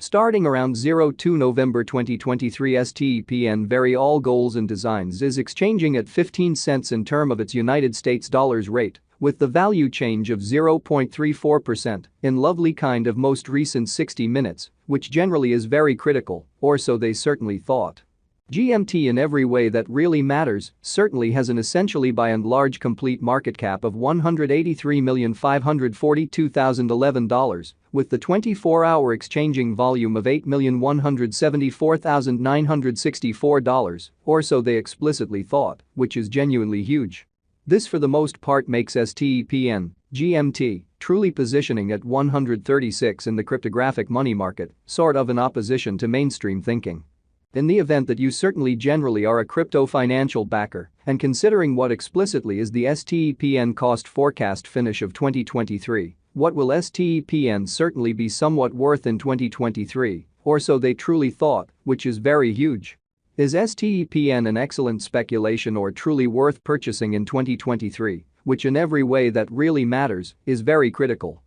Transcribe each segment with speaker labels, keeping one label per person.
Speaker 1: Starting around 02 November 2023, stepn vary all goals and designs is exchanging at 15 cents in term of its United States dollars rate, with the value change of 0.34% in lovely kind of most recent 60 minutes, which generally is very critical, or so they certainly thought. GMT in every way that really matters certainly has an essentially by and large complete market cap of $183,542,011, with the 24-hour exchanging volume of $8,174,964, or so they explicitly thought, which is genuinely huge. This for the most part makes stepn, GMT, truly positioning at 136 in the cryptographic money market, sort of in opposition to mainstream thinking. In the event that you certainly generally are a crypto financial backer, and considering what explicitly is the stepn cost forecast finish of 2023, what will stepn certainly be somewhat worth in 2023, or so they truly thought, which is very huge. Is stepn an excellent speculation or truly worth purchasing in 2023, which in every way that really matters is very critical.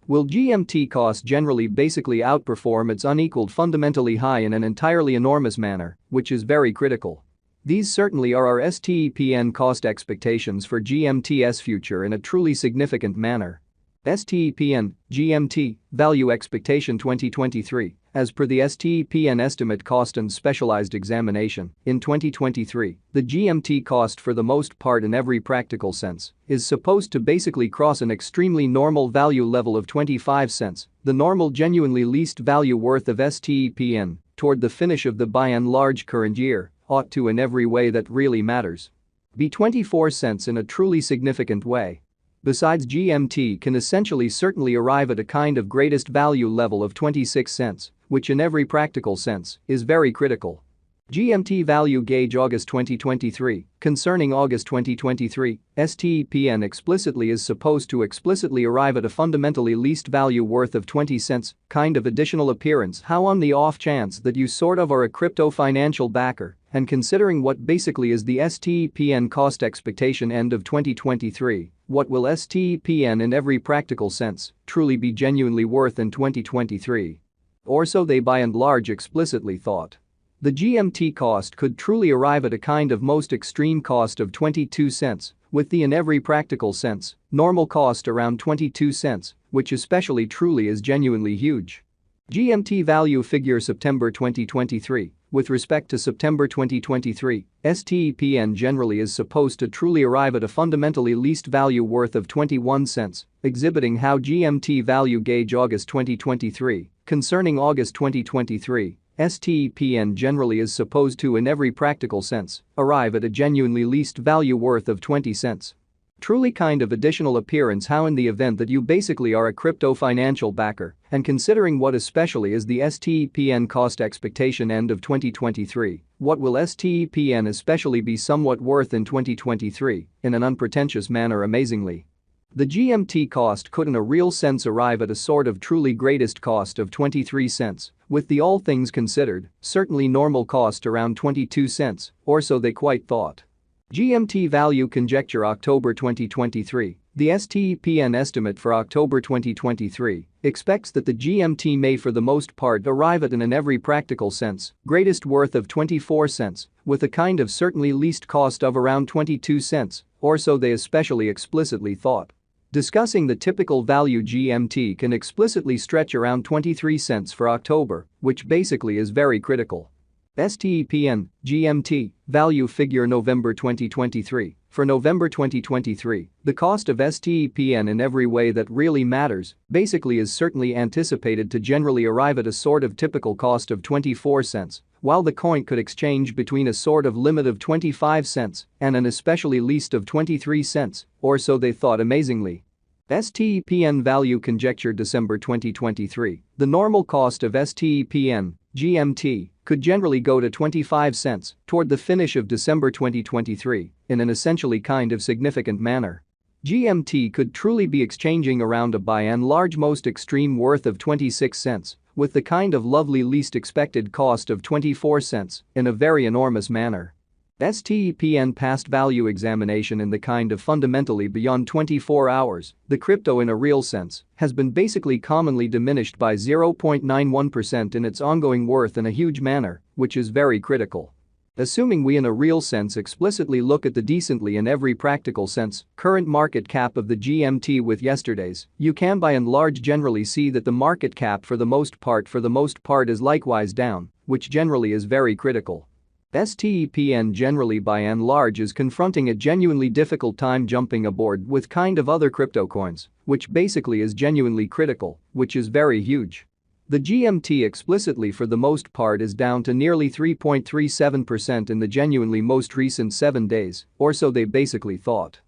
Speaker 1: Will GMT cost generally basically outperform its unequaled fundamentally high in an entirely enormous manner, which is very critical. These certainly are our stepn cost expectations for GMT's future in a truly significant manner. stepn, GMT, value expectation 2023, as per the stepn estimate cost and specialized examination, in 2023, the GMT cost for the most part in every practical sense is supposed to basically cross an extremely normal value level of 25 cents, the normal genuinely least value worth of stepn, toward the finish of the by and large current year, ought to in every way that really matters be 24 cents in a truly significant way. Besides, GMT can essentially certainly arrive at a kind of greatest value level of 26 cents, which in every practical sense is very critical. GMT value gauge August 2023, concerning August 2023, stepn explicitly is supposed to explicitly arrive at a fundamentally least value worth of 20 cents, kind of additional appearance. How on the off chance that you sort of are a crypto financial backer, and considering what basically is the stepn cost expectation end of 2023, what will stepn in every practical sense truly be genuinely worth in 2023? Or so they by and large explicitly thought. The GMT cost could truly arrive at a kind of most extreme cost of 22 cents, with the in every practical sense, normal cost around 22 cents, which especially truly is genuinely huge. GMT value figure September 2023. With respect to September 2023, stepn generally is supposed to truly arrive at a fundamentally least value worth of 21 cents, exhibiting how GMT value gauge August 2023, concerning August 2023, stepn generally is supposed to in every practical sense arrive at a genuinely least value worth of 20 cents. Truly kind of additional appearance how in the event that you basically are a crypto financial backer, and considering what especially is the stepn cost expectation end of 2023, what will stepn especially be somewhat worth in 2023, in an unpretentious manner amazingly. The GMT cost could in a real sense arrive at a sort of truly greatest cost of 23 cents, with the all things considered, certainly normal cost around 22 cents, or so they quite thought. GMT value conjecture October 2023, the stepn estimate for October 2023 expects that the GMT may for the most part arrive at in every practical sense, greatest worth of 24 cents, with a kind of certainly least cost of around 22 cents, or so they especially explicitly thought. Discussing the typical value GMT can explicitly stretch around 23 cents for October, which basically is very critical. stepn, GMT, value figure November 2023. For November 2023, the cost of stepn in every way that really matters basically is certainly anticipated to generally arrive at a sort of typical cost of 24 cents, while the coin could exchange between a sort of limit of 25 cents and an especially least of 23 cents, or so they thought amazingly. stepn value conjecture December 2023, the normal cost of stepn, GMT, could generally go to 25 cents toward the finish of December 2023 in an essentially kind of significant manner. GMT could truly be exchanging around a by and large most extreme worth of 26 cents with the kind of lovely least expected cost of 24 cents in a very enormous manner. STEPN past value examination in the kind of fundamentally beyond 24 hours, the crypto in a real sense has been basically commonly diminished by 0.91% in its ongoing worth in a huge manner, which is very critical. Assuming we in a real sense explicitly look at the decently in every practical sense current market cap of the GMT with yesterday's, you can by and large generally see that the market cap for the most part is likewise down, which generally is very critical. STEPN generally by and large is confronting a genuinely difficult time jumping aboard with kind of other crypto coins, which basically is genuinely critical, which is very huge. The GMT explicitly for the most part is down to nearly 3.37% in the genuinely most recent 7 days, or so they basically thought.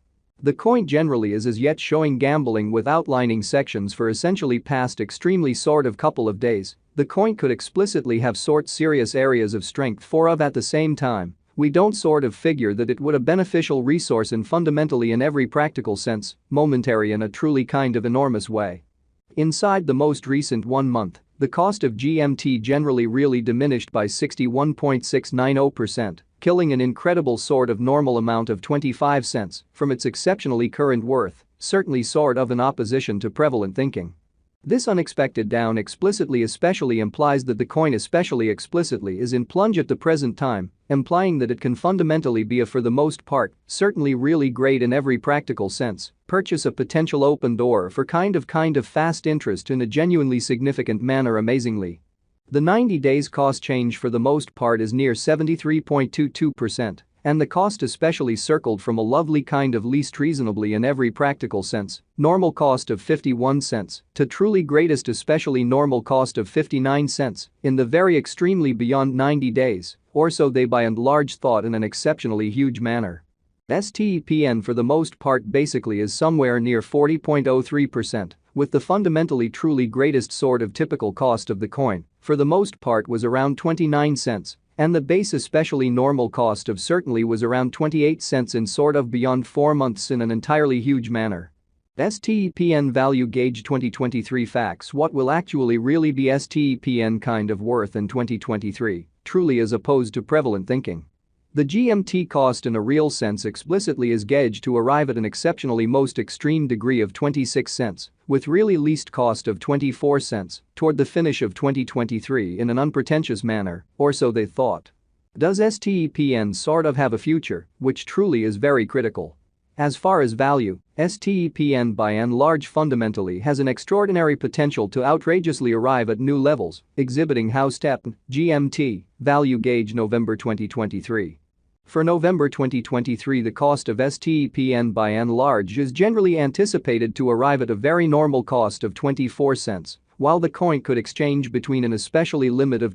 Speaker 1: The coin generally is as yet showing gambling with outlining sections for essentially past extremely sort of couple of days. The coin could explicitly have serious areas of strength at the same time, we don't figure that it would a beneficial resource in fundamentally in every practical sense, momentary in a truly kind of enormous way. Inside the most recent 1 month, the cost of GMT generally really diminished by 61.690%, killing an incredible normal amount of 25 cents from its exceptionally current worth, certainly in opposition to prevalent thinking. This unexpected down explicitly especially implies that the coin especially explicitly is in plunge at the present time, implying that it can fundamentally be a for the most part, certainly really great in every practical sense, purchase a potential open door for kind of fast interest in a genuinely significant manner amazingly. The 90 days cost change for the most part is near 73.22%. And the cost especially circled from a lovely kind of least reasonably in every practical sense, normal cost of 51 cents to truly greatest especially normal cost of 59 cents in the very extremely beyond 90 days, or so they by and large thought in an exceptionally huge manner. STEPN for the most part basically is somewhere near 40.03%, with the fundamentally truly greatest typical cost of the coin, for the most part was around 29 cents. And the base especially normal cost of certainly was around 28 cents in beyond 4 months in an entirely huge manner. STEPN value gauge 2023 facts. What will actually really be STEPN kind of worth in 2023, truly as opposed to prevalent thinking? The GMT cost in a real sense explicitly is gauged to arrive at an exceptionally most extreme degree of 26 cents, with really least cost of 24 cents, toward the finish of 2023 in an unpretentious manner, or so they thought. Does STEPN have a future, which truly is very critical? As far as value, STEPN by and large fundamentally has an extraordinary potential to outrageously arrive at new levels, exhibiting how stepn, GMT, value gauge November 2023. For November 2023 the cost of STEPN by and large is generally anticipated to arrive at a very normal cost of 24 cents, while the coin could exchange between an especially limit of